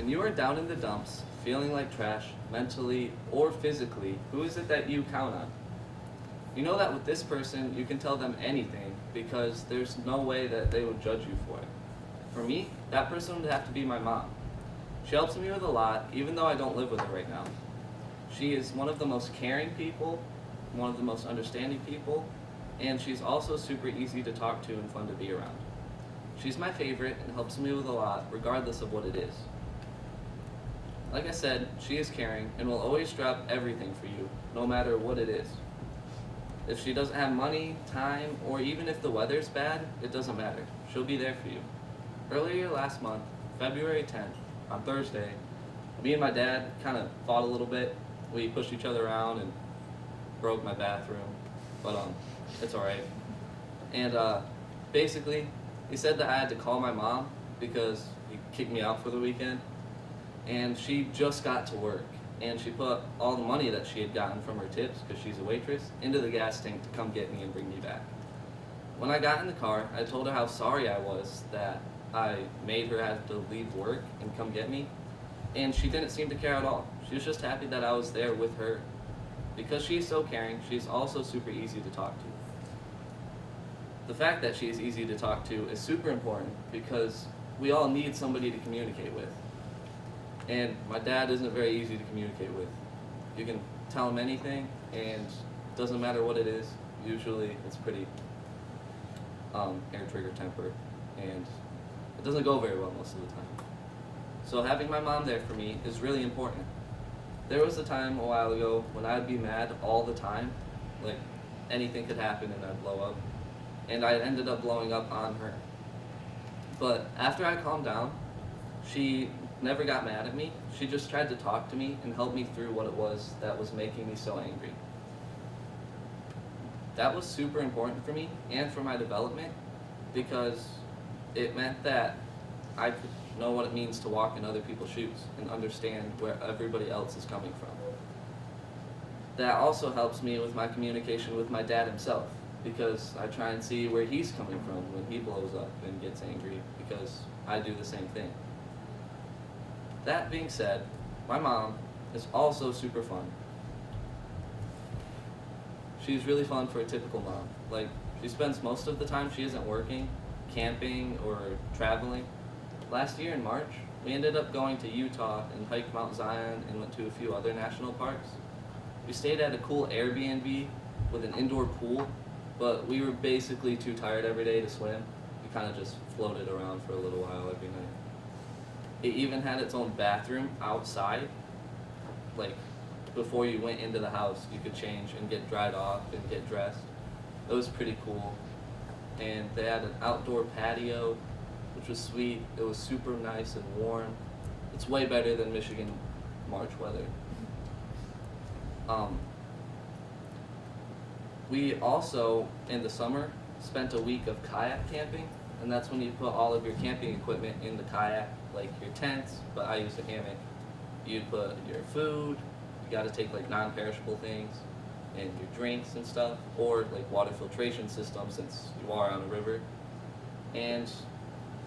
When you are down in the dumps, feeling like trash, mentally or physically, who is it that you count on? You know that with this person, you can tell them anything because there's no way that they would judge you for it. For me, that person would have to be my mom. She helps me with a lot, even though I don't live with her right now. She is one of the most caring people, one of the most understanding people, and she's also super easy to talk to and fun to be around. She's my favorite and helps me with a lot, regardless of what it is. Like I said, she is caring and will always drop everything for you, no matter what it is. If she doesn't have money, time, or even if the weather's bad, it doesn't matter. She'll be there for you. Earlier last month, February 10th, on Thursday, me and my dad kind of fought a little bit. We pushed each other around and broke my bathroom, but it's alright. And basically, he said that I had to call my mom because he kicked me out for the weekend. And she just got to work, and she put all the money that she had gotten from her tips, because she's a waitress, into the gas tank to come get me and bring me back. When I got in the car, I told her how sorry I was that I made her have to leave work and come get me, and she didn't seem to care at all. She was just happy that I was there with her. Because she's so caring, she's also super easy to talk to. The fact that she's easy to talk to is super important because we all need somebody to communicate with. And my dad isn't very easy to communicate with. You can tell him anything, and it doesn't matter what it is. Usually it's pretty hair trigger temper, and it doesn't go very well most of the time. So having my mom there for me is really important. There was a time a while ago when I'd be mad all the time, like anything could happen and I'd blow up, and I ended up blowing up on her. But after I calmed down, she never got mad at me. She just tried to talk to me and help me through what it was that was making me so angry. That was super important for me and for my development because it meant that I could know what it means to walk in other people's shoes and understand where everybody else is coming from. That also helps me with my communication with my dad himself because I try and see where he's coming from when he blows up and gets angry because I do the same thing. That being said, my mom is also super fun. She's really fun for a typical mom. Like, she spends most of the time she isn't working, camping, or traveling. Last year in March, we ended up going to Utah and hiked Mount Zion and went to a few other national parks. We stayed at a cool Airbnb with an indoor pool, but we were basically too tired every day to swim. We kind of just floated around for a little while every night. It even had its own bathroom outside. Like, before you went into the house, you could change and get dried off and get dressed. It was pretty cool. And they had an outdoor patio, which was sweet. It was super nice and warm. It's way better than Michigan March weather. We also, in the summer, spent a week of kayak camping, and that's when you put all of your camping equipment in the kayak, like your tents, but I used a hammock. You'd put your food, you gotta take like non-perishable things, and your drinks and stuff, or like water filtration system since you are on a river. And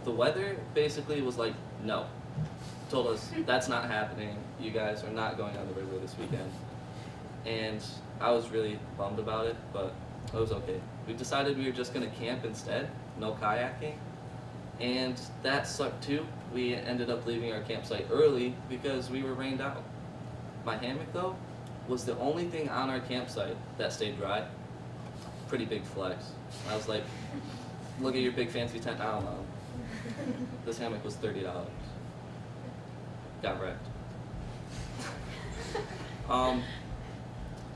the weather basically was like, no. Told us, that's not happening, you guys are not going on the river this weekend. And I was really bummed about it, but it was okay. We decided we were just gonna camp instead, no kayaking. And that sucked too. We ended up leaving our campsite early because we were rained out. My hammock though was the only thing on our campsite that stayed dry. Pretty big flex. I was like, look at your big fancy tent. I don't know. This hammock was $30. Got wrecked.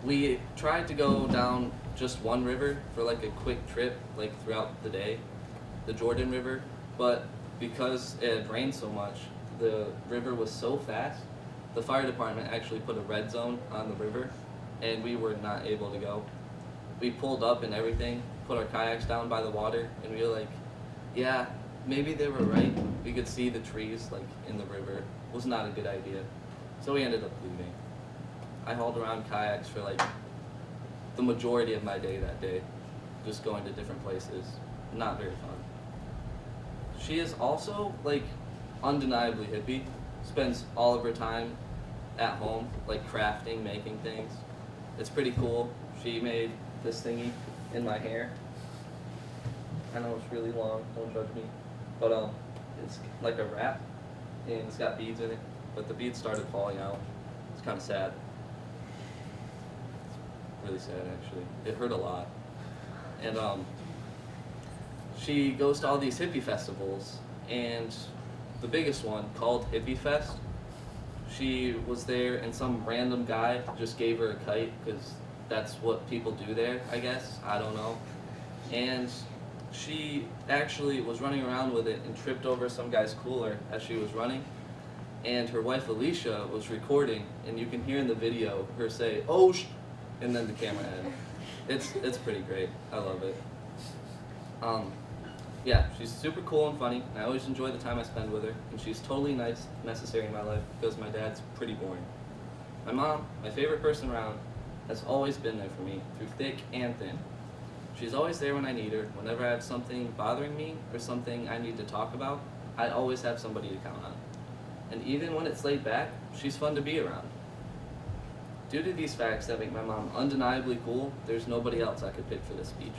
We tried to go down just one river for like a quick trip, like throughout the day, the Jordan River, but because it had rained so much, the river was so fast, the fire department actually put a red zone on the river, and we were not able to go. We pulled up and everything, put our kayaks down by the water, and we were like, yeah, maybe they were right. We could see the trees like in the river. It was not a good idea. So we ended up leaving. I hauled around kayaks for like the majority of my day that day, just going to different places. Not very fun. She is also like undeniably hippie, spends all of her time at home, like crafting, making things. It's pretty cool. She made this thingy in my hair. I know it's really long, don't judge me. But it's like a wrap, and it's got beads in it, but the beads started falling out. It's kind of sad. It's really sad, actually. It hurt a lot. And she goes to all these hippie festivals, and the biggest one, called Hippie Fest, she was there and some random guy just gave her a kite, because that's what people do there, I guess. I don't know. And she actually was running around with it and tripped over some guy's cooler as she was running. And her wife Alicia was recording, and you can hear in the video her say, "Oh sh," and then the camera head. It's pretty great. I love it. Yeah, she's super cool and funny, and I always enjoy the time I spend with her, and she's totally necessary in my life because my dad's pretty boring. My mom, my favorite person around, has always been there for me through thick and thin. She's always there when I need her. Whenever I have something bothering me or something I need to talk about, I always have somebody to count on. And even when it's laid back, she's fun to be around. Due to these facts that make my mom undeniably cool, there's nobody else I could pick for this speech.